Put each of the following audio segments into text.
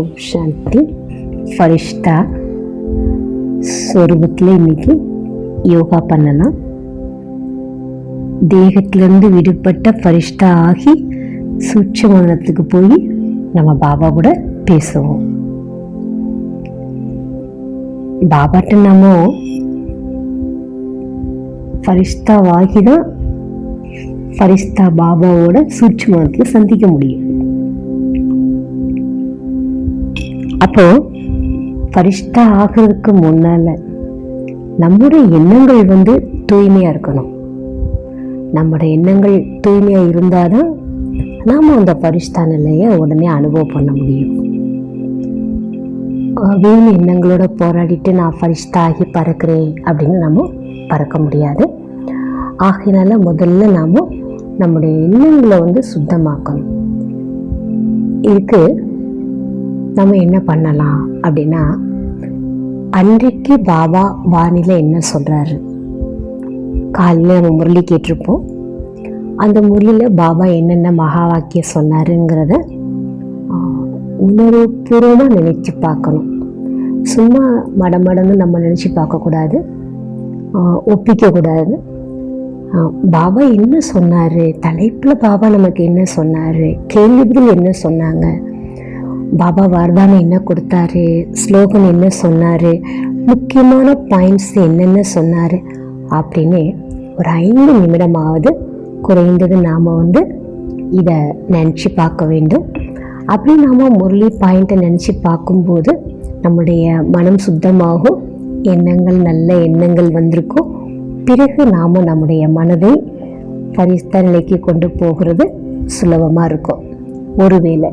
ஓம் சாந்தி. ஃபரிஷ்தா சொரூபத்தில் இன்னைக்கு யோகா பண்ணலாம். தேகத்திலிருந்து விடுபட்ட ஃபரிஷ்தா ஆகி சூட்சுமனத்துக்கு போய் நம்ம பாபா கூட பேசுவோம். பாபாட்ட நம்ம ஃபரிஷ்தாவாகி தான் ஃபரிஷ்தா பாபாவோட சூட்சுமத்தில் சந்திக்க முடியும். அப்போ ஃபரிஷ்தா ஆகிறதுக்கு முன்னால நம்முடைய எண்ணங்கள் தூய்மையா இருக்கணும். நம்முடைய எண்ணங்கள் தூய்மையா இருந்தாதான் நாம அந்த ஃபரிஷ்தா நிலையை உடனே அனுபவம் பண்ண முடியும். வீண் எண்ணங்களோட போராடிட்டு நான் ஃபரிஷ்தா ஆகி பறக்கிறேன் அப்படின்னு நம்ம பறக்க முடியாது. ஆகையினால முதல்ல நாம நம்முடைய எண்ணங்களை சுத்தமாக்கணும். இதுக்கு நம்ம என்ன பண்ணலாம் அப்படின்னா, அன்றைக்கு பாபா வானிலை என்ன சொல்றாரு, காலையில் நம்ம முரளி கேட்டிருப்போம். அந்த முரளியில் பாபா என்னென்ன மகா வாக்கியம் சொன்னாருங்கிறத உணர்வுபூர்வமாக நினைச்சு பார்க்கணும். சும்மா மடமடன்னு நம்ம நினச்சி பார்க்கக்கூடாது, ஒப்பிக்கக்கூடாது. பாபா என்ன சொன்னார், தலைப்பில் பாபா நமக்கு என்ன சொன்னார், கேள்விகள் என்ன சொன்னாங்க, பாபா வரதானம் என்ன கொடுத்தாரு, ஸ்லோகன் என்ன சொன்னார், முக்கியமான பாயிண்ட்ஸ் என்னென்ன சொன்னார் அப்படின்னு ஒரு 5 நிமிடமாவது குறைந்தது நாம் இதை நினச்சி பார்க்க வேண்டும். அப்படி நாம் முரளி பாயிண்ட்டை நினச்சி பார்க்கும்போது நம்முடைய மனம் சுத்தமாகும், எண்ணங்கள் நல்ல எண்ணங்கள் வந்திருக்கும். பிறகு நாம் நம்முடைய மனதை ஃபரிஷ்தா நிலைக்கு கொண்டு போகிறது சுலபமாக இருக்கும். ஒருவேளை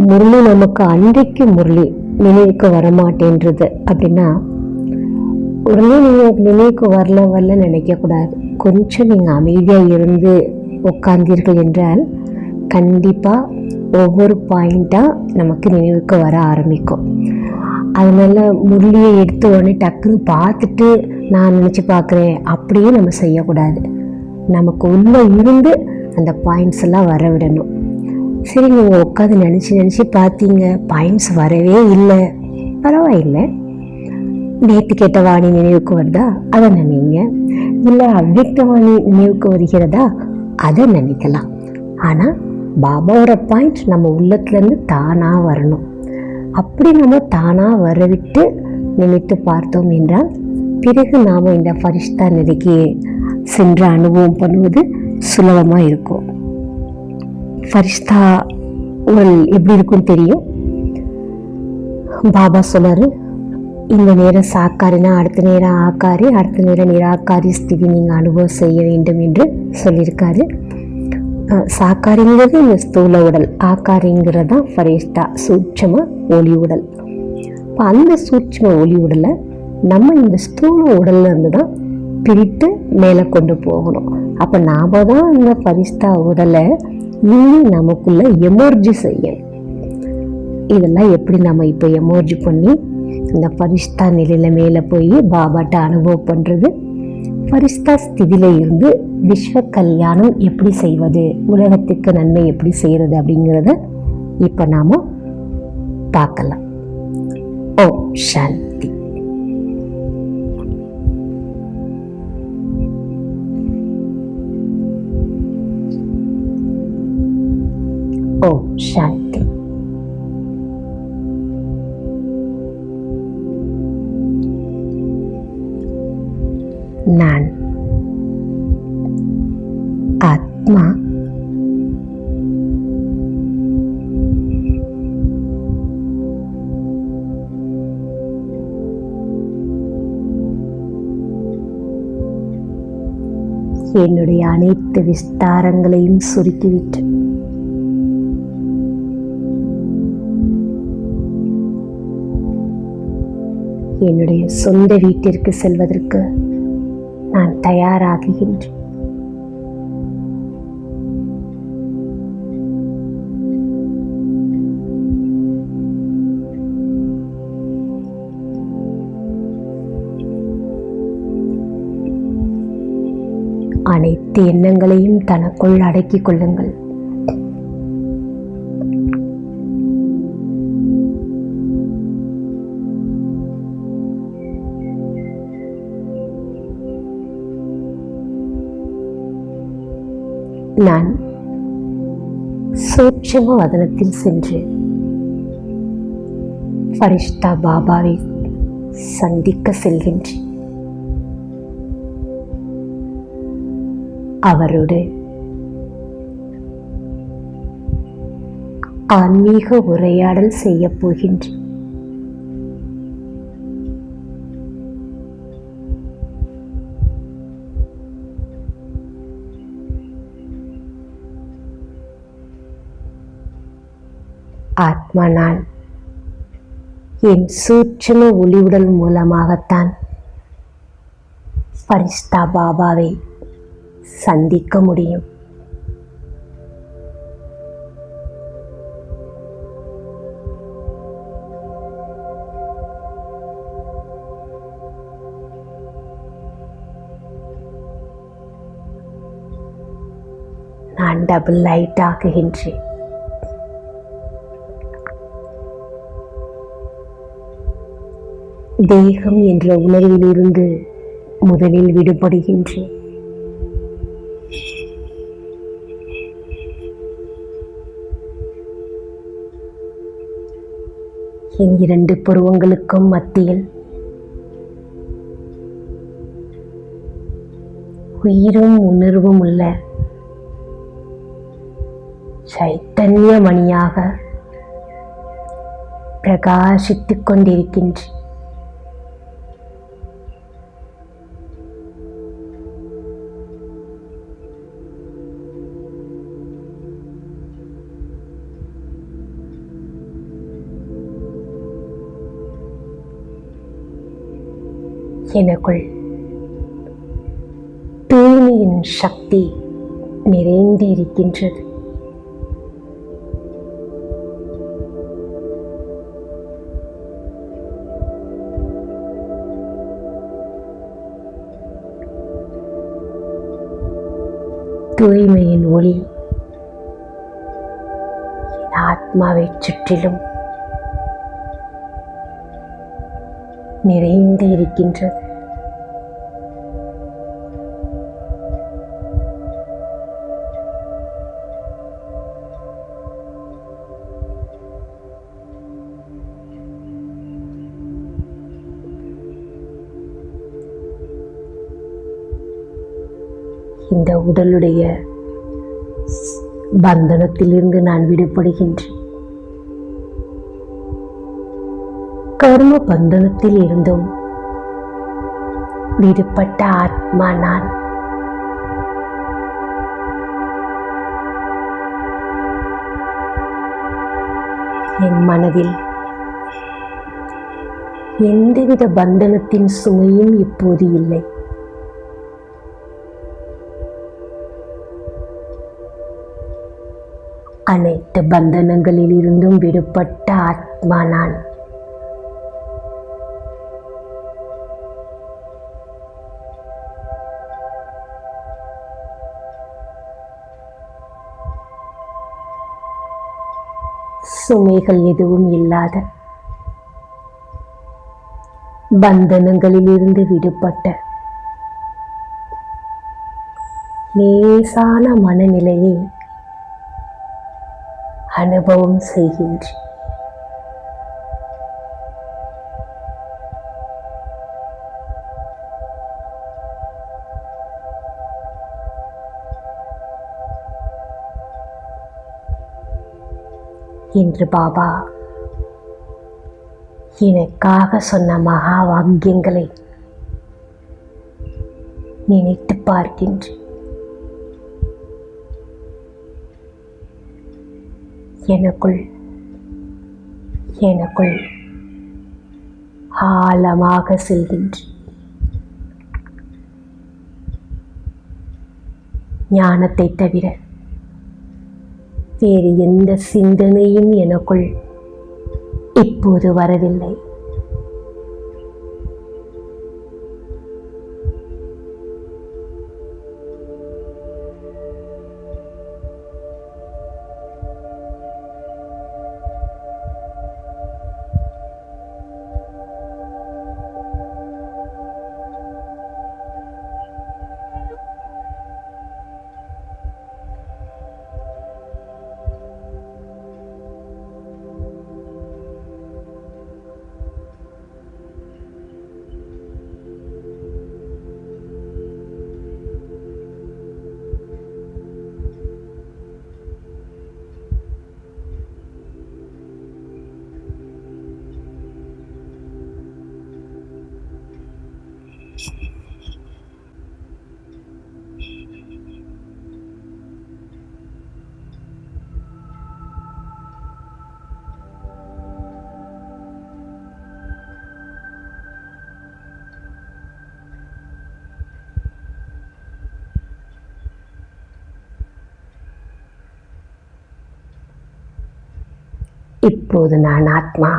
முரளி நமக்கு அன்றைக்கு முரளி நினைவுக்கு வரமாட்டேன்றது அப்படின்னா, உடனே நீங்கள் நினைவுக்கு வரல நினைக்கக்கூடாது. கொஞ்சம் நீங்கள் அமைதியாக இருந்து உட்கார்ந்தீர்கள் என்றால் கண்டிப்பாக ஒவ்வொரு பாயிண்ட்டாக நமக்கு நினைவுக்கு வர ஆரம்பிக்கும். அதனால் முரளியை எடுத்த உடனே டக்குன்னு பார்த்துட்டு நான் நினச்சி பார்க்குறேன் அப்படியே நம்ம செய்யக்கூடாது. நமக்கு உள்ளே இருந்து அந்த பாயிண்ட்ஸ் எல்லாம் வர விடணும். சரி, நீங்கள் உட்காந்து நினச்சி பார்த்தீங்க, பாயிண்ட்ஸ் வரவே இல்லை, பரவாயில்லை. நேற்று கேட்ட வாணி நினைவுக்கு வருதா, அதை நினைங்க. இல்லை அவ்வியக்த வாணி நினைவுக்கு வருகிறதா, அதை நினைக்கலாம். ஆனால் பாபாவோட பாயிண்ட் நம்ம உள்ளத்துலேருந்து தானாக வரணும். அப்படி நம்ம தானாக வரவிட்டு நினைத்து பார்த்தோம் என்றால் பிறகு நாம் இந்த ஃபரிஷ்தா நிலைக்கு சென்று அனுபவம் பண்ணுவது சுலபமாக இருக்கும். ஃபரிஷ்தா உடல் எப்படி இருக்குன்னு தெரியும். பாபா சொன்னார், இந்த நேரம் சாக்காரினா அடுத்த நேரம் ஆக்காரி, அடுத்த நேரம் நிராகாரி ஸ்திதி நீங்கள் அனுபவம் செய்ய வேண்டும் என்று சொல்லியிருக்காரு. சாக்காரிங்கிறது இந்த ஸ்தூல உடல், ஆக்காரிங்கிறது தான் ஃபரிஷ்தா சூட்சம ஒளி உடல். இப்போ அந்த சூட்சம ஒளி உடலை நம்ம இந்த ஸ்தூல உடல்ல இருந்து தான் பிரித்து மேலே கொண்டு போகணும். அப்போ நாம தான் இந்த ஃபரிஷ்தா உடலை இன்னும் நமக்குள்ள எமர்ஜி செய்யணும். இதெல்லாம் எப்படி நம்ம இப்போ எமர்ஜி பண்ணி இந்த ஃபரிஷ்தா நிலையில மேலே போய் பாபாட்ட அனுபவம் பண்ணுறது, ஃபரிஷ்தா ஸ்திதியில இருந்து விஸ்வ கல்யாணம் எப்படி செய்வது, உலகத்துக்கு நன்மை எப்படி செய்கிறது அப்படிங்கிறத இப்போ நாம் பார்க்கலாம். ஓம் சாந்தி. ஓம் சாந்தி. நான் ஆத்மா என்னுடைய அனைத்து விஸ்தாரங்களையும் சுருக்கிவிட்டு என்னுடைய சொந்த வீட்டிற்கு செல்வதற்கு நான் தயாராகுகின்றேன். அனைத்து எண்ணங்களையும் தனக்குள் அடக்கிக் கொள்ளுங்கள். நான் சூட்சும வதனத்தில் சென்று ஃபரிஷ்தா பாபாவை சந்திக்க செல்கின்றேன். அவரோடு ஆன்மீக உரையாடல் செய்ய போகின்றேன். ஆத்மா நான் என் சூட்சும ஒளிவுடல் மூலமாகத்தான் ஃபரிஷ்தா பாபாவை சந்திக்க முடியும். நான் டபுள் லைட் ஆகுகின்றேன். தேகம் என்ற உணர்விலிருந்து முதலில் விடுபடுகின்றேன். என் இரண்டு புருவங்களுக்கும் மத்தியில் உயிரும் உணர்வும் உள்ள சைத்தன்ய மணியாக பிரகாசித்துக் கொண்டிருக்கின்றேன். எனக்குள் தூய்மையின் சக்தி நிறைந்து இருக்கின்றது. தூய்மையின் ஒளி என் ஆத்மாவை சுற்றிலும் நிறைந்து இருக்கின்றது. இந்த உடலுடைய பந்தனத்திலிருந்து நான் விடுபடுகின்றேன். கர்ம பந்தனத்தில் இருந்தும் விடுபட்ட ஆத்மா நான். என் மனதில் எந்தவித பந்தனத்தின் சுமையும் இப்போது இல்லை. அனைத்து பந்தனங்களில் இருந்தும் விடுபட்ட ஆத்மா நான். சுமைகள் எதுவும் இல்லாத, பந்தனங்களிலிருந்து விடுபட்ட லேசான மனநிலையை அனுபவம் செய்கின்றேன். இன்று பாபா எனக்காக சொன்ன மகா வாக்கியங்களை நினைத்து பார்க்கின்றேன். எனக்குள் ஆழமாக செல்கின்றேன். ஞானத்தை தவிர வேறு எந்த சிந்தனையும் எனக்குள் இப்போது வரவில்லை. இப்போது நான் ஆத்மா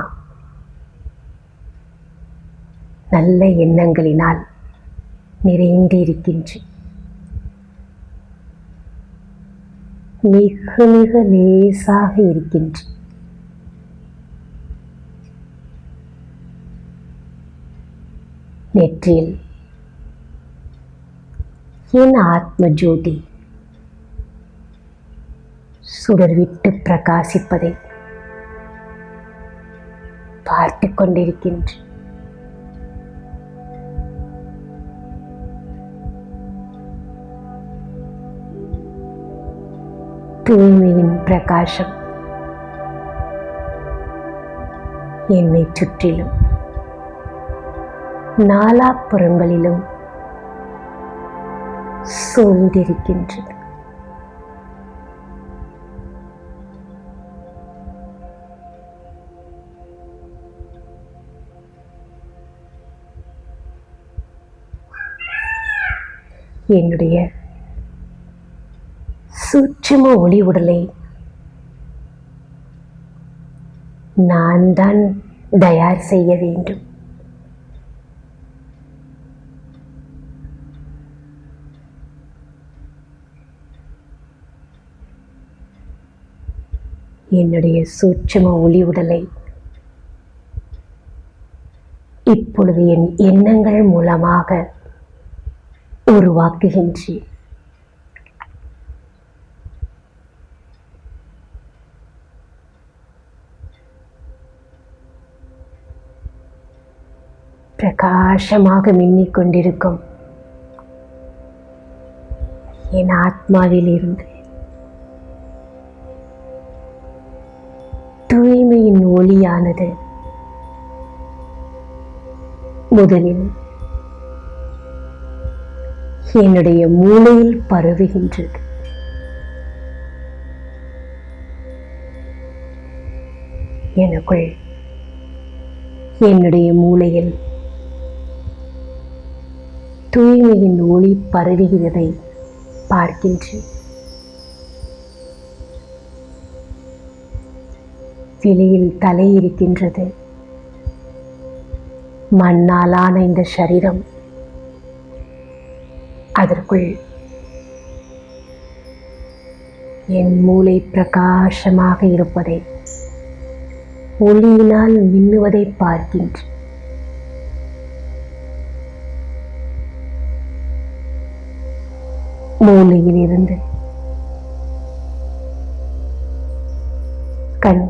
நல்ல எண்ணங்களினால் நிறைந்து இருக்கின்றேன். மிக மிக லேசாக இருக்கின்றேன். நெற்றியில் என் ஆத்ம ஜோதி சுடர்விட்டு பிரகாசிப்பதை பார்த்து கொண்டிருக்கின்றேன். தூய்மையின் பிரகாசம் என்னை சுற்றிலும் நாலாப்புறங்களிலும் சூழ்ந்திருக்கின்றது. என்னுடைய சூட்சும ஒளி உடலை நான் தான் தயார் செய்ய வேண்டும். என்னுடைய சூட்சும ஒளி உடலை இப்பொழுது என் எண்ணங்கள் மூலமாக உருவாக்குகின்றேன். பிரகாசமாக மின்னிக் கொண்டிருக்கும் என் ஆத்மாவில் இருந்து தூய்மையின் ஒளியானது முதலில் என்னுடைய மூளையில் பரவுகின்றது. எனக்குள் என்னுடைய மூளையில் தூய்மையின் ஒளி பரவுகிறதை பார்க்கின்றேன். வெளியில் தலை இருக்கின்றது. மண்ணாலான இந்த சரீரம், அதற்குள் என் மூளை பிரகாசமாக இருப்பதை, ஒளியினால் மின்னுவதை பார்க்கின்றேன். மூளையில் இருந்து கண்,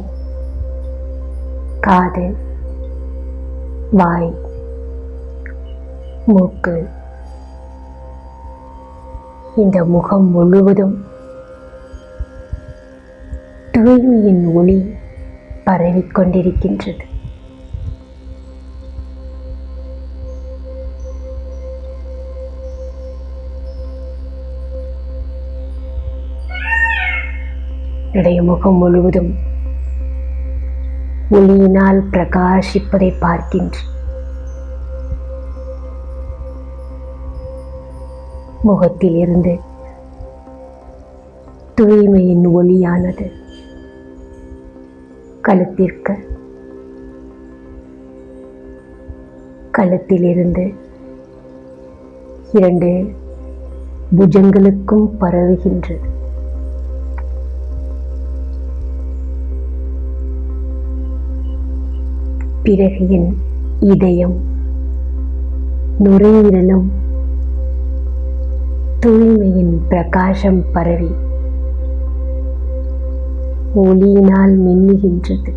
காது, வாய், மூக்கு, இந்த முகம் முழுவதும் தூய்மையின் ஒளி பரவிக்கொண்டிருக்கின்றது. என்னுடைய முகம் முழுவதும் ஒளியினால் பிரகாசிப்பதை பார்க்கின்றேன். முகத்தில் இருந்து தூய்மையின் ஒளியானது கழுத்திற்கு, கழுத்திலிருந்து 2 புஜங்களுக்கும் பரவுகின்றது. பிறகு என் இதயம், நுரையீரலும் தூய்மையின் பிரகாசம் பரவி ஒளியினால் மின்னுகின்றது.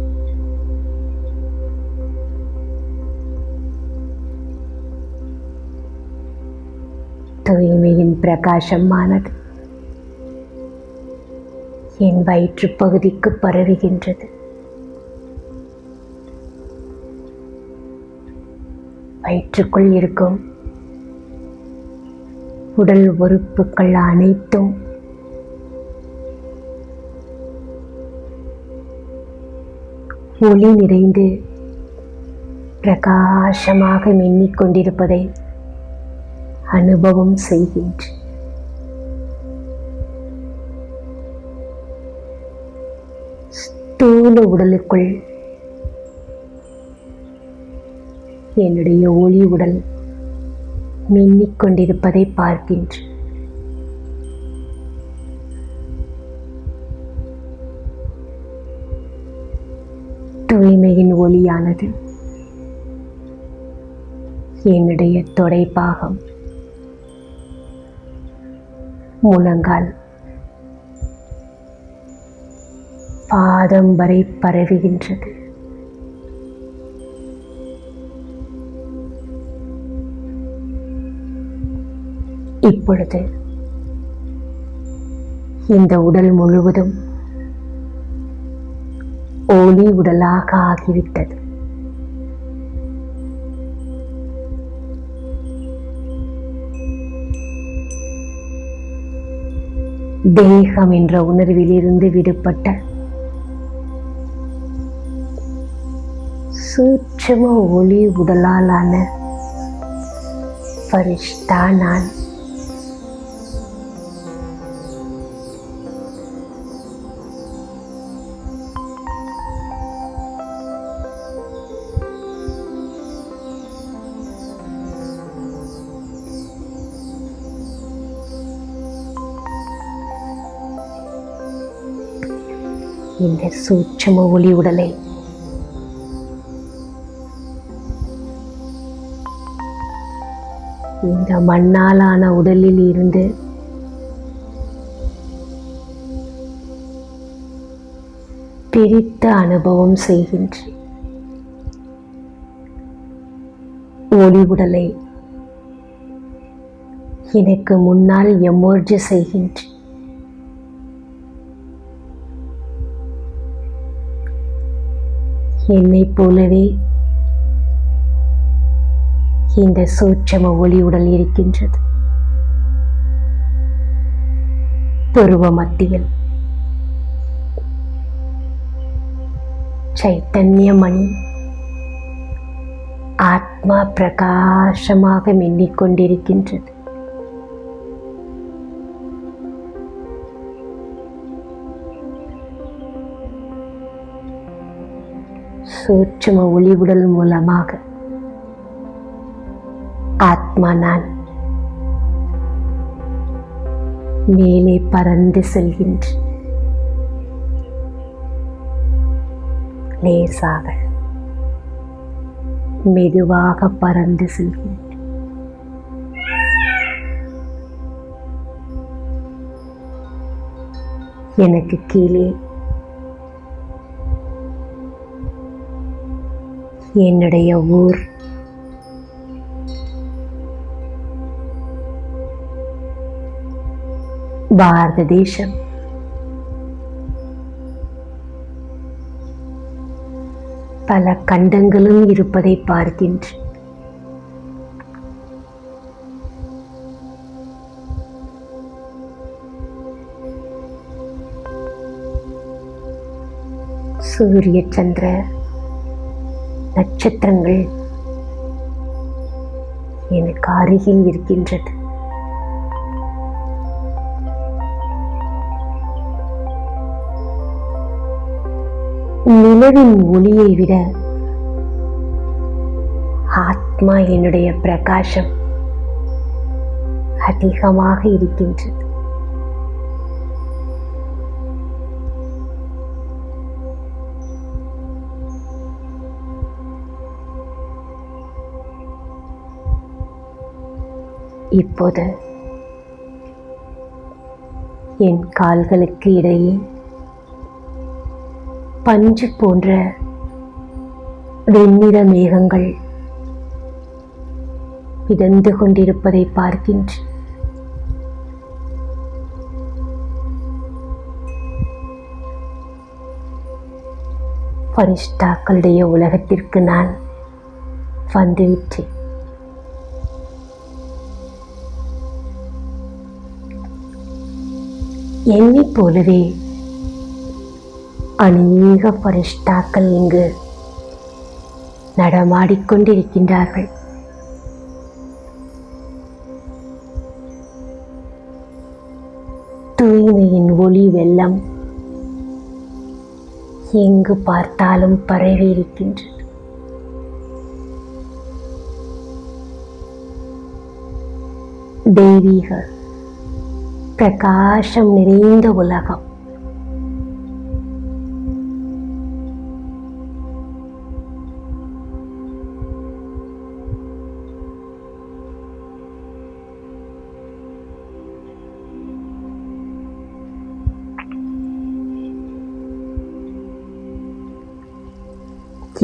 தூய்மையின் பிரகாசமானது என் வயிற்று பகுதிக்கு பரவுகின்றது. வயிற்றுக்குள் இருக்கும் உடல் உறுப்புகள் அனைத்தும் ஒளி நிறைந்து பிரகாசமாக மின்னிக் கொண்டிருப்பதை அனுபவம் செய்கின்றேன். ஸ்தூல உடலுக்குள் என்னுடைய ஒளி உடல் மின்னிக் கொண்டிருப்பதை பார்க்கின்றேன். தூய்மையின் ஒளியானது என்னுடைய தொடைப்பாகம், முழங்கால், பாதம் வரை பரவுகின்றது. இப்பொழுது இந்த உடல் முழுவதும் ஒளி உடலாக ஆகிவிட்டது. தேகம் என்ற உணர்விலிருந்து விடுபட்ட சூட்சும ஒளி உடலாலான ஃபரிஷ்தா நான். இந்த சூட்சும ஒளி உடலை இந்த மண்ணாலான உடலில் இருந்து பிரித்து அனுபவம் செய்கின்றேன். ஒளி உடலை எனக்கு முன்னால் எமர்ஜ் செய்கின்றேன். என்னைப் போலவே இந்த சூட்சும ஒளி உடல் இருக்கின்றது. புருவ மத்தியில் சைத்தன்யமணி ஆத்மா பிரகாசமாக மின்னிக் கொண்டிருக்கின்றது. சூட்சும ஒளி உடல் மூலமாக ஆத்மா நான் மேலே பறந்து செல்கின்றேன். லேசாக மெதுவாக பறந்து செல்கின்றேன். எனக்கு கீழே என்னுடைய ஊர், பாரத தேசம், பல கண்டங்களும் இருப்பதை பார்க்கின்றேன். சூரிய சந்திர நட்சத்திரங்கள் எனக்கு அருகில் இருக்கின்றது. நிலவின் ஒளியை விட ஆத்மா என்னுடைய பிரகாசம் அதிகமாக இருக்கின்றது. இப்போது என் கால்களுக்கு இடையே பஞ்சு போன்ற வெண்ணிற மேகங்கள் மிதந்து கொண்டிருப்பதை பார்க்கின்றேன். ஃபரிஷ்தாக்களுடைய உலகத்திற்கு நான் வந்துவிட்டேன். என்னைப் போலவே அநேக ஃபரிஷ்தாக்கள் இங்கு நடமாடிக்கொண்டிருக்கின்றார்கள். தூய்மையின் ஒளி வெள்ளம் எங்கு பார்த்தாலும் பரவி இருக்கின்றது. தெய்வீக பிரகாசம் நிறைந்த உலகம்.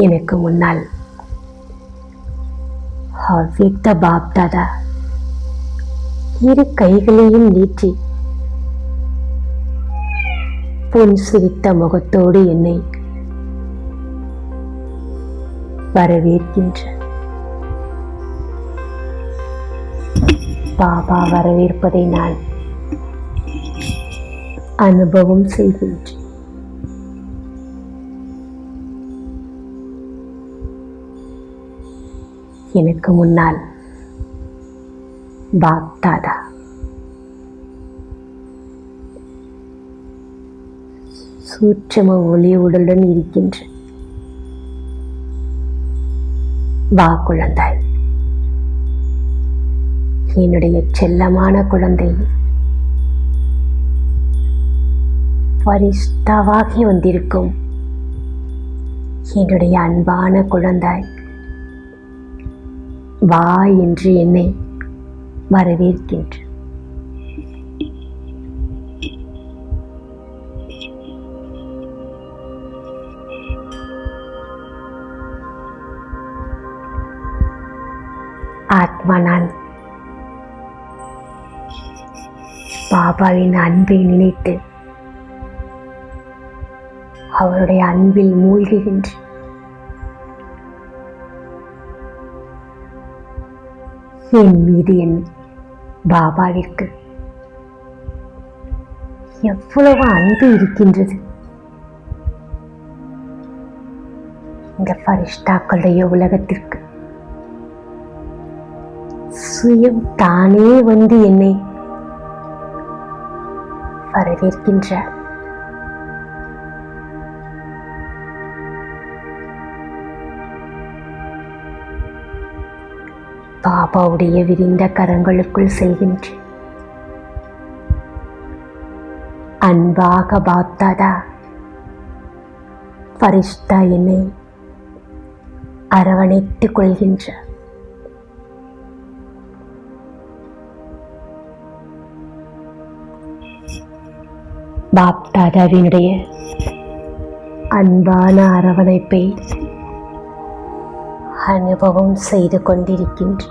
எனக்கு முன்னால் அவ்வியக்த பாப்தாதா இரு கைகளையும் நீட்டி புன் சிரித்த முகத்தோடு என்னை வரவேற்கின்ற பாபா வரவேற்பதை நான் அனுபவம் செய்கின்றேன். எனக்கு முன்னால் பாப்தாதா சூட்சும ஒளியுடன் இருக்கின்ற வா குழந்தாய், என்னுடைய செல்லமான குழந்தை, பரிஷ்டாவாகி வந்திருக்கும் என்னுடைய அன்பான குழந்தாய், வா என்று என்னை வரவேற்கின்ற ஆத்மா நான் பாபாவின் அன்பை நினைத்து அவருடைய அன்பில் மூழ்குகின்ற என் மீது என் பாபாவிற்கு எவ்வளவு அன்பு இருக்கின்றது. இந்த பரிஷ்டாக்களுடைய உலகத்திற்கு சுயம் தானே வந்து என்னை வரவேற்கின்றார். பாபாவுடைய விரிந்த கரங்களுக்குள் செல்கின்றேன். அன்பாக பாப்தாதா பரிஷ்டா என்னை அரவணைத்துக் கொள்கின்றார். பாப்தாதாவினுடைய அன்பான அரவணைப்பை அனுபவம் செய்து கொண்டிருக்கின்ற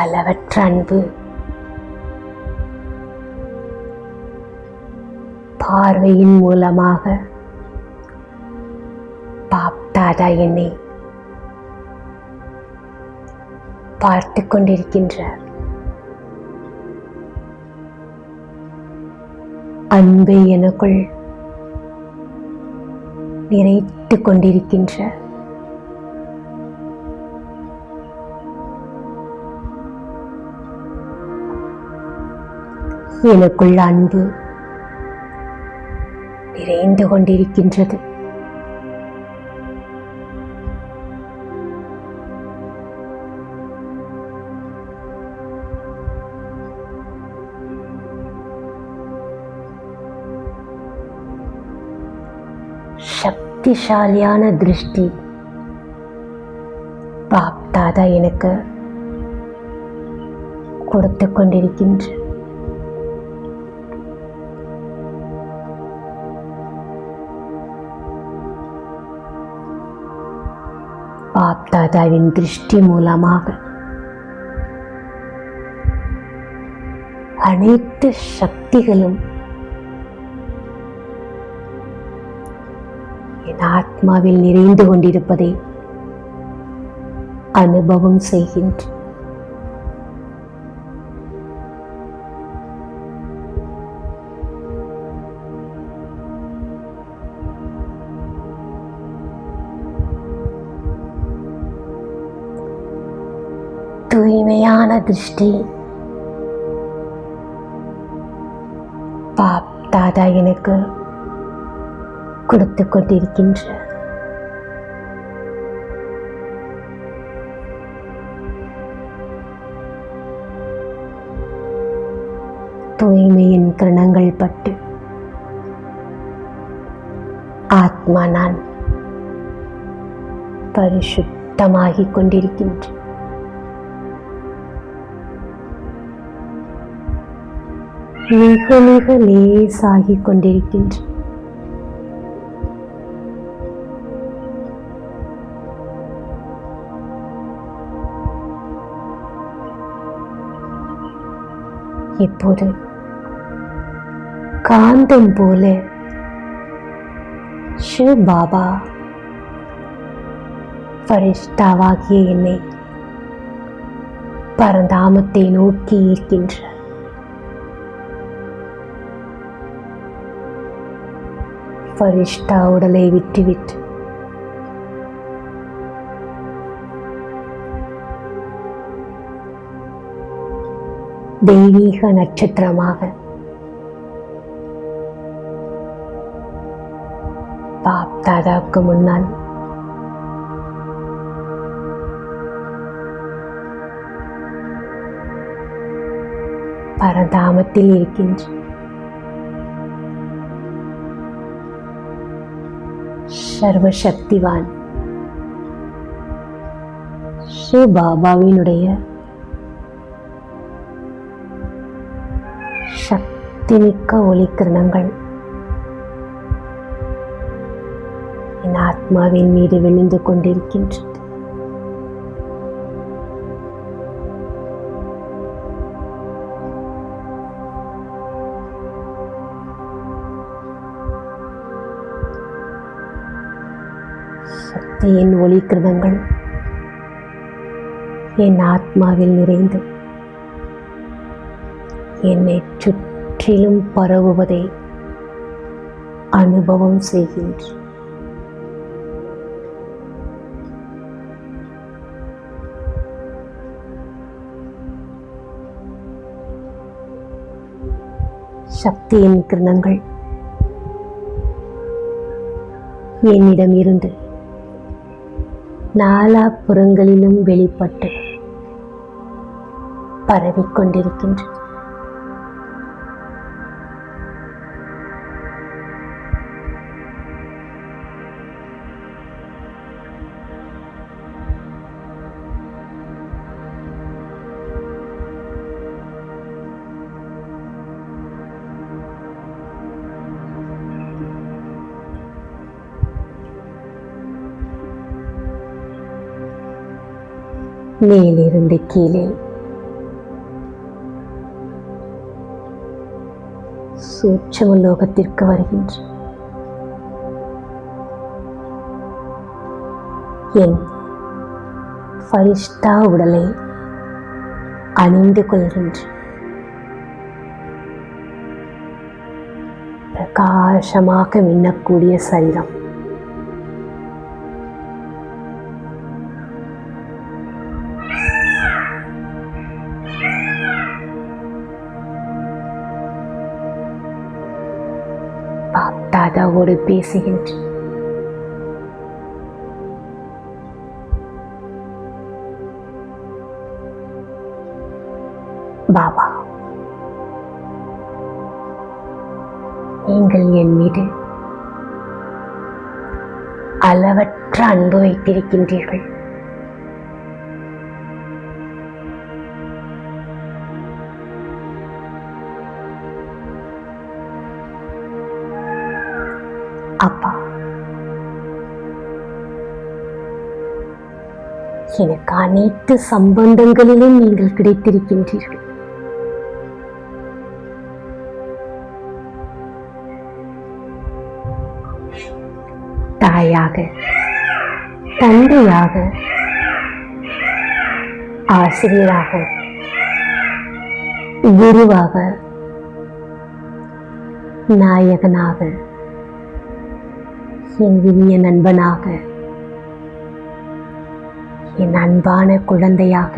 அளவற்ற அன்பு பார்வையின் மூலமாக பாப்தாதா என்னை பார்த்து கொண்டிருக்கின்றார். அன்பை எனக்குள் நிறைத்து கொண்டிருக்கின்றார். எனக்குள் அன்பு நிறைந்து கொண்டிருக்கின்றது. சக்திசாலியான திருஷ்டி பாப்தாதா எனக்கு கொடுத்து கொண்டிருக்கின்ற பாப்தாதாவின் திருஷ்டி மூலமாக அனைத்து சக்திகளும் என் ஆத்மாவில் நிறைந்து கொண்டிருப்பதை அனுபவம் செய்கின்றேன். தூய்மை கருணையான திருஷ்டி பாப் தாதா எனக்கு கொடுத்து கொண்டிருக்கின்ற தூய்மையின் கிரணங்கள் பட்டு ஆத்மா நான் பரிசுத்தமாகிக் கொண்டிருக்கின்ற மிக மிக லேசாகிக் கொண்டிருக்கின்ற இப்போது காந்தம் போல சிவ பாபா ஃபரிஷ்தாவாகிய என்னை பரந்தாமத்தை நோக்கி இருக்கின்ற ஃபரிஷ்தா உடலை விட்டுவிட்டு தெய்வீக நட்சத்திரமாக பாப் தாதாவுக்கு முன்னால் பரந்தாமத்தில் இருக்கின்ற சர்வசக்திவான் ஸ்ரீ பாபாவினுடைய சக்திமிக்க ஒளிக்கிரணங்கள் என் ஆத்மாவின் மீது விழுந்து கொண்டிருக்கின்றது. சக்தியின் ஒளிக்கிரணங்கள் என் ஆத்மாவில் நிறைந்து என்னை சுற்றிலும் பரவுவதை அனுபவம் செய்கின்றேன். சக்தியின் கிரணங்கள் என்னிடம் இருந்து நாலாபுறங்களிலும் வெளிப்பட்டு பரவிக்கொண்டிருக்கின்றது. மேலிருந்து கீழே சூட்சும லோகத்திற்கு வருகின்ற என் ஃபரிஷ்தா உடலை அணிந்து கொள்கின்ற பிரகாசமாக மின்னக்கூடிய சரீரம் தாதாவோடு பேசுகின்ற பாபா, நீங்கள் என் மீது அளவற்ற அன்பு வைத்திருக்கின்றீர்கள். அப்பா, எனக்கு அனைத்து சம்பந்தங்களிலும் நீங்கள் கிடைத்திருக்கின்றீர்கள். தாயாக, தந்தையாக, ஆசிரியராக, குருவாக, நாயகனாக, என் இனிய நண்பனாக, என் அன்பான குழந்தையாக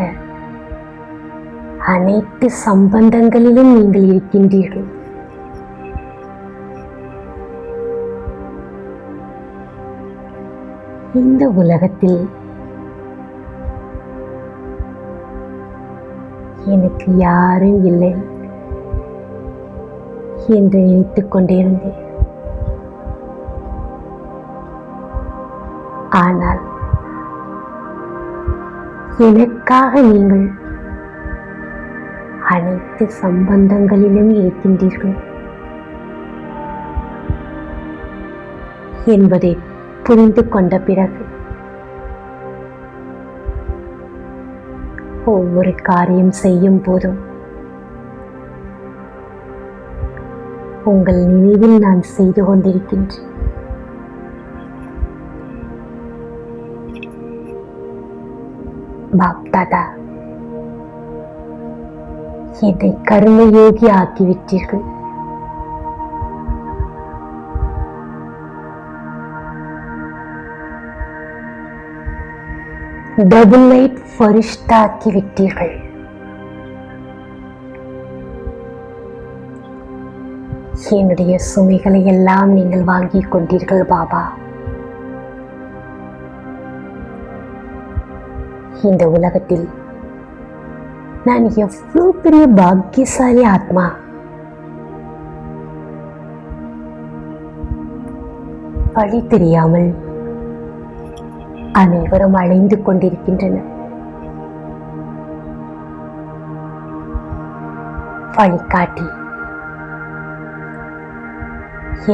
அனைத்து சம்பந்தங்களிலும் நீங்கள் இருக்கின்றீர்கள். இந்த உலகத்தில் எனக்கு யாரும் இல்லை என்று நினைத்துக் கொண்டிருந்தேன். ஆனால் எனக்காக நீங்கள் அனைத்து சம்பந்தங்களிலும் இருக்கின்றீர்கள் என்பதை புரிந்து கொண்ட பிறகு ஒவ்வொரு காரியம் செய்யும் போதும் உங்கள் நினைவில் நான் செய்து கொண்டிருக்கின்றேன். பாப் தாதா, என்னை கர்மயோகி ஆக்கிவிட்டீர்கள். டபுள் லைட் ஃபரிஷ்தா ஆக்கிவிட்டீர்கள். என்னுடைய சுமைகளை எல்லாம் நீங்கள் வாங்கிக் கொண்டீர்கள் பாபா. இந்த உலகத்தில் நான் எவ்வளவு பெரிய பாக்கியசாலி ஆத்மா. வழி தெரியாமல் அனைவரும் அலைந்து கொண்டிருக்கின்றனர். வழிகாட்டி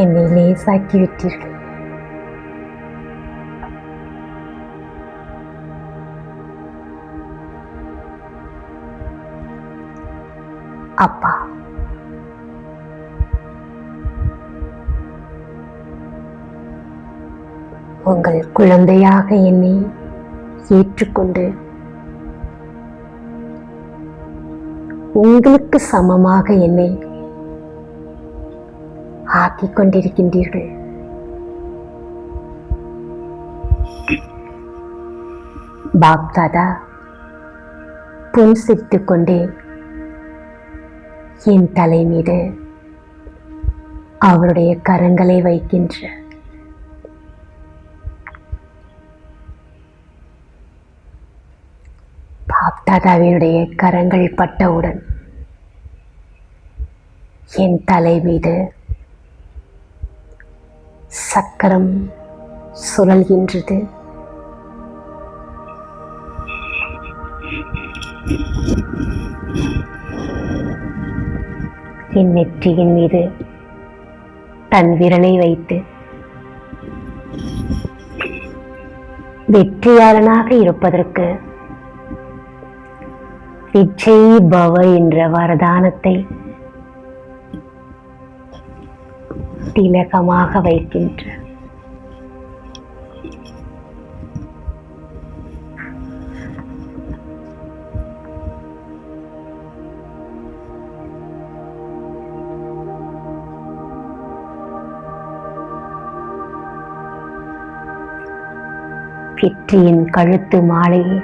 என்னை லேசாக்கி விட்டீர்கள். அப்பா, உங்கள் குழந்தையாக என்னை ஏற்றுக்கொண்டு உங்களுக்கு சமமாக என்னை ஆக்கிக் கொண்டிருக்கின்றீர்கள். பாப் தாதா புன்சித்துக் கொண்டே என் தலை மீது அவருடைய கரங்களை வைக்கின்ற பாப் தாதாவினுடைய கரங்கள் பட்டவுடன் என் தலை மீது சக்கரம் சுழல்கின்றது. என் நெற்றியின் மீது தன் விரலை வைத்து வெற்றியாளனாக இருப்பதற்கு விஜய் பவ என்ற வரதானத்தை திலகமாக வைக்கின்ற வெற்றியின் கழுத்து மாலையை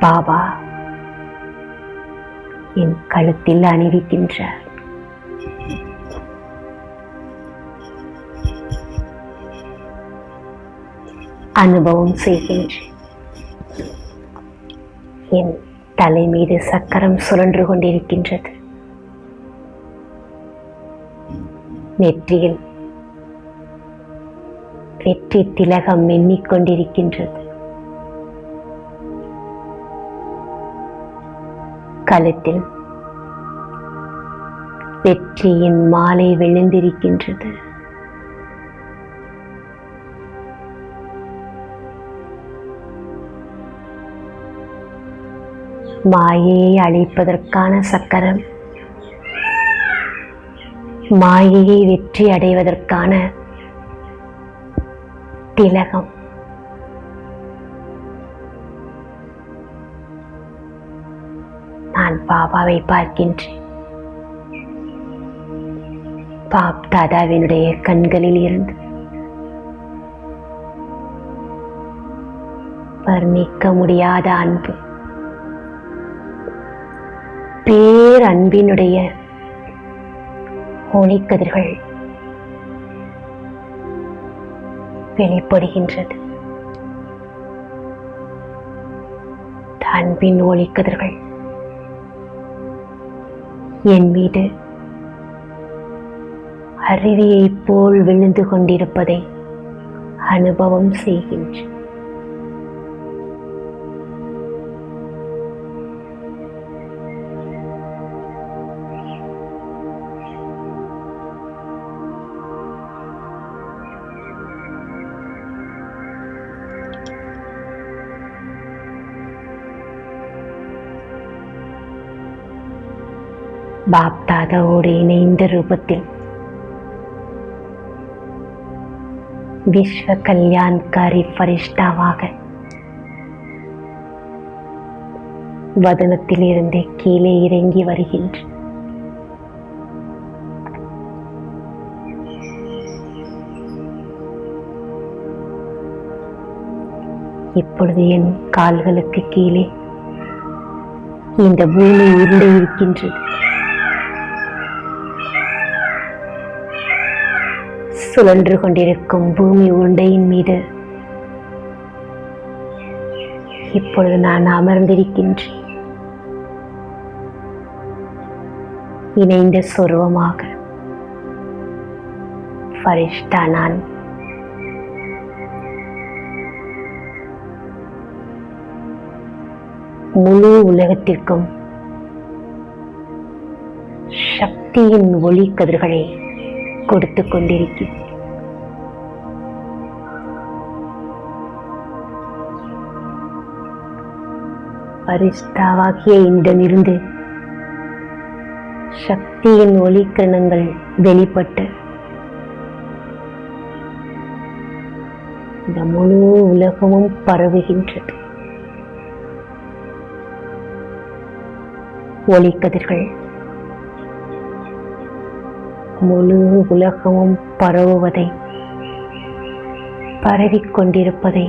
பாபா என் கழுத்தில் அணிவிக்கின்றார். அனுபவம் செய்கின்றேன். என் தலை மீது சக்கரம் சுழன்று கொண்டிருக்கின்றது. நெற்றியில் வெற்றி திலகம் எண்ணிக்கொண்டிருக்கின்றது. கழுத்தில் வெற்றியின் மாலை விழுந்திருக்கின்றது. மாயையை அழிப்பதற்கான சக்கரம், மாயையை வெற்றி அடைவதற்கான திலகம். நான் பாபாவை பார்க்கின்றேன். பாப் தாதாவினுடைய கண்களில் இருந்து வர்ணிக்க முடியாத அன்பு, பேரன்பினுடைய ஒளிக்கதிர்கள் வெளிப்படுகின்றது. அன்பின் ஒளிக்கதிர்கள் என் மீது அருவியைப் போல் விழுந்து கொண்டிருப்பதை அனுபவம் செய்கின்றேன். பாப்தாதாவோடு இணைந்த ரூபத்தில் விஸ்வ கல்யாண்காரி ஃபரிஷ்டாவாக வதனத்திலிருந்து கீழே இறங்கி வருகின்ற இப்பொழுது என் கால்களுக்கு கீழே இந்த பூமி உருண்டை இருக்கின்றது. சுழன்று கொண்டிருக்கும் பூமி உருண்டையின் மீது இப்பொழுது நான் அமர்ந்திருக்கின்றேன். இணைந்த சொருவமாக ஃபரிஷ்டா நான். முழு உலகத்திற்கும் சக்தியின் ஒளி கதிர்களை கொடுத்து கொண்டிருக்கிறேன். ஃபரிஷ்டாவாகிய என்னிடமிருந்து சக்தியின் ஒளிக்கிரணங்கள் வெளிப்பட்டு இந்த முழு உலகமும் பரவுகின்றது. ஒளிக்கதிர்கள் முழு உலகமும் பரவுவதை, பரவிக்கொண்டிருப்பதை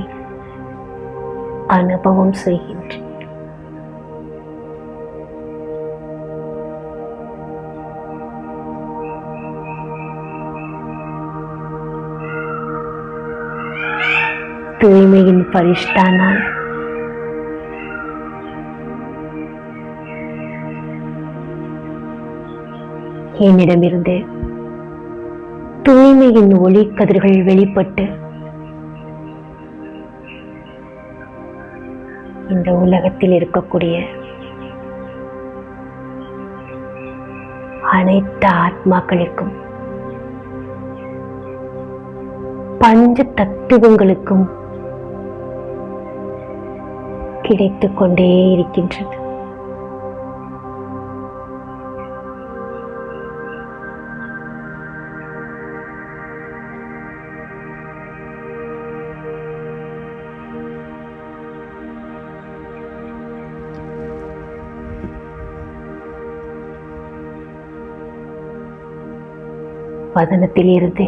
அனுபவம் செய்கின்றேன். தூய்மையின் ஃபரிஷ்டா நான். என்னிடமிருந்து தூய்மையின் ஒளி கதிர்கள் வெளிப்பட்டு இந்த உலகத்தில் இருக்கக்கூடிய அனைத்து ஆத்மாக்களுக்கும், பஞ்ச தத்துவங்களுக்கும் கிடைத்துக் கொண்டே இருக்கின்றது. வதனத்திலிருந்து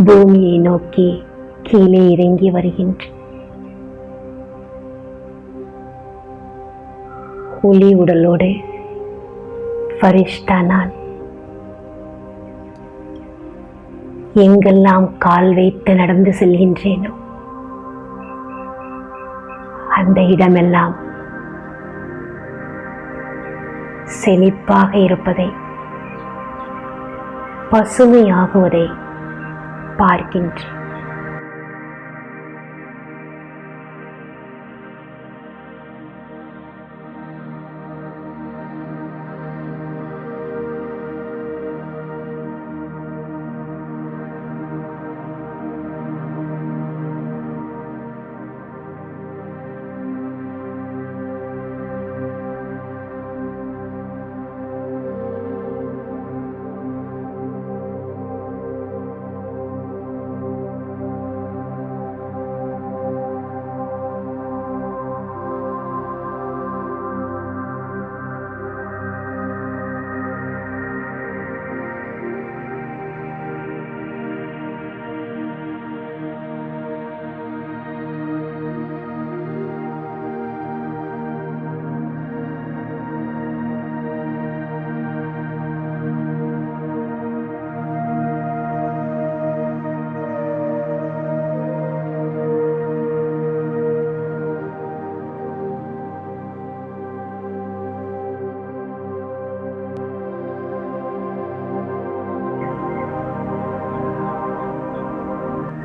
பூமியை நோக்கி கீழே இறங்கி வருகின்ற ஒளி உடலோடு ஃபரிஷ்டா நான். எங்கெல்லாம் கால் வைத்து நடந்து செல்கின்றேனோ அந்த இடமெல்லாம் செழிப்பாக இருப்பதை, பசுமையாகுவதை பார்க்கின்றேன்.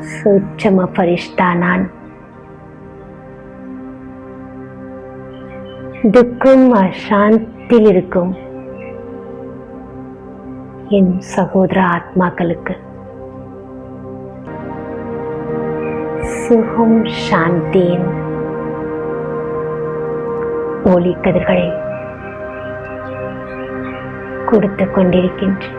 சூட்சம ஃபரிஷ்தா நான். துக்கம் அசாந்தியில் இருக்கும் என் சகோதர ஆத்மாக்களுக்கு சுகம் சாந்தியின் ஒளி கதிர்களை கொடுத்து கொண்டிருக்கின்றேன்.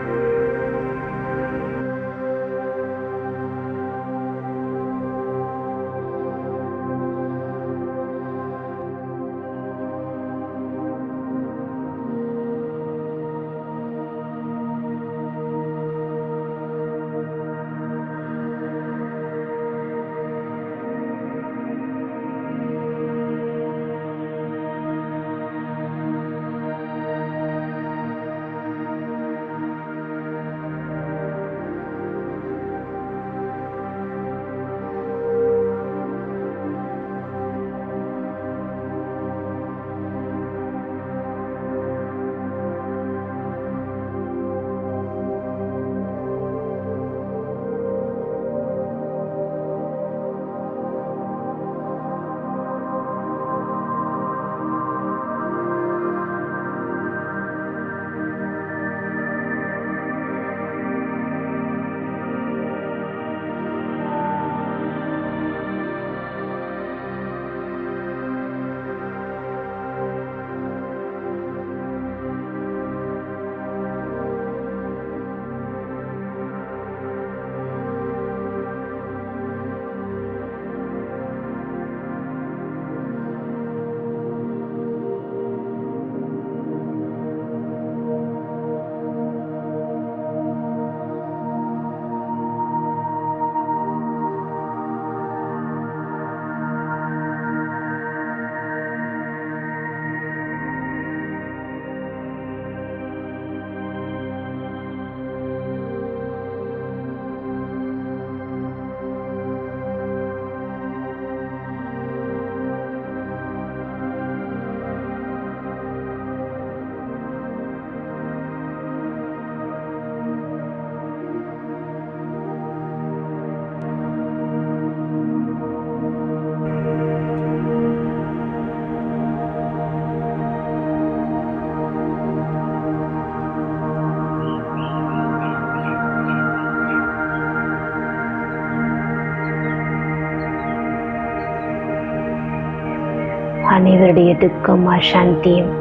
அனைவருடைய துக்கம் அசாந்தியும்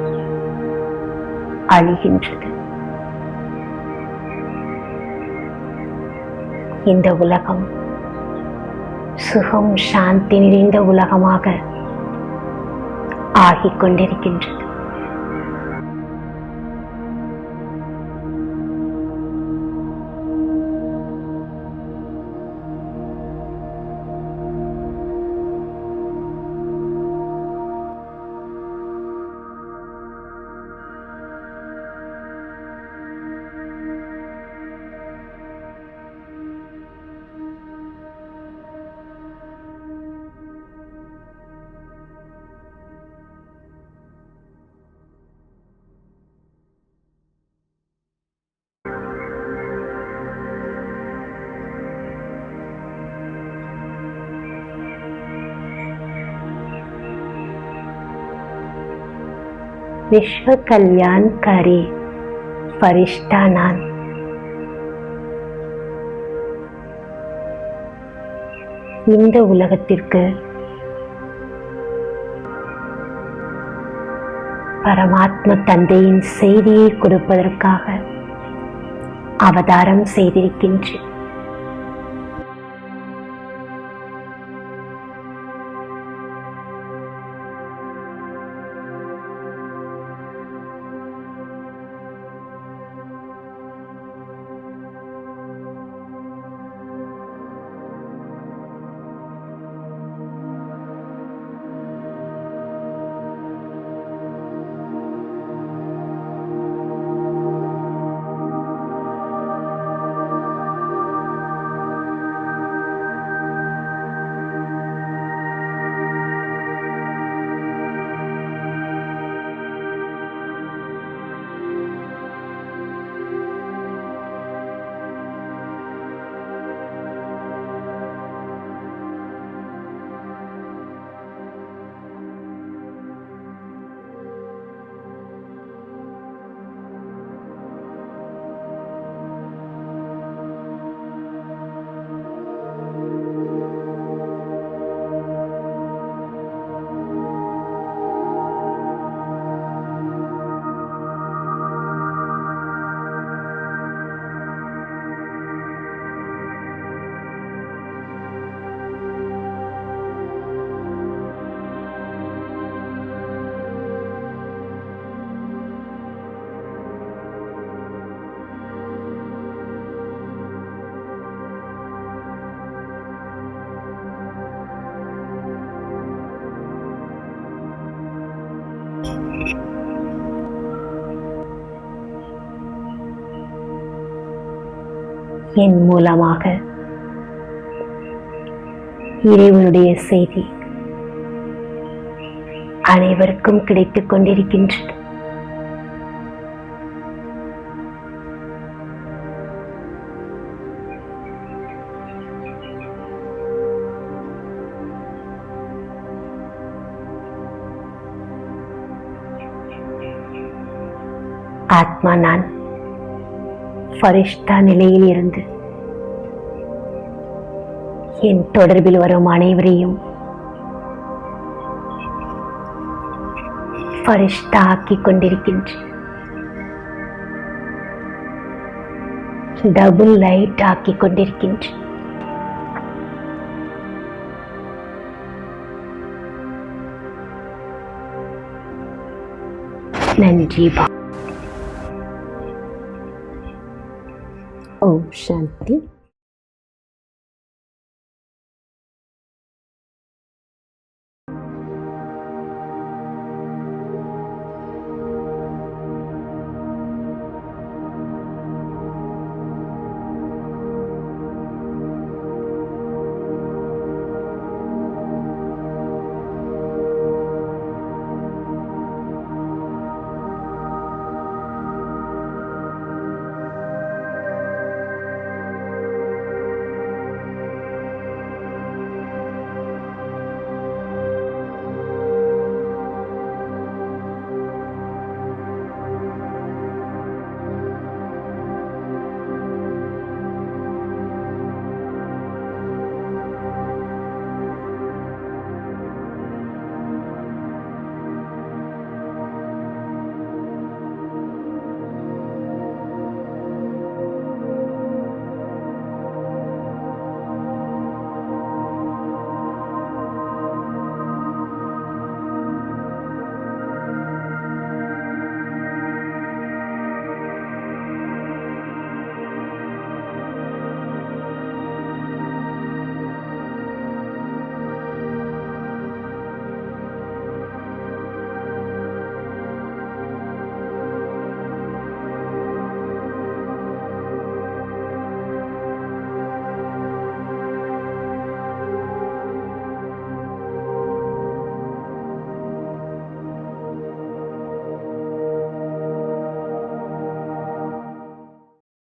அழிகின்றது. இந்த உலகம் சுகம் சாந்தி நிறைந்த உலகமாக ஆகிக் கொண்டிருக்கின்றது. विश्व कल्याणकारी फरिश्ता நான். இந்த உலகத்திற்கு பரமாத்ம தந்தையின் செய்தியை கொடுப்பதற்காக அவதாரம் செய்திருக்கின்றேன். என் மூலமாக இறைவனுடைய செய்தி அனைவருக்கும் கிடைத்துக் கொண்டிருக்கின்றது. ஆத்மா நான் ஃபரிஷ்தா நிலையில் இருந்து என் தொடர்பில் வரும் அனைவரையும் ஃபரிஷ்தா ஆக்கிக் கொண்டிருக்கின்றேன். டபுள் லைட் ஆக்கிக் கொண்டிருக்கின்றேன். நன்றி. ஓம் சாந்தி.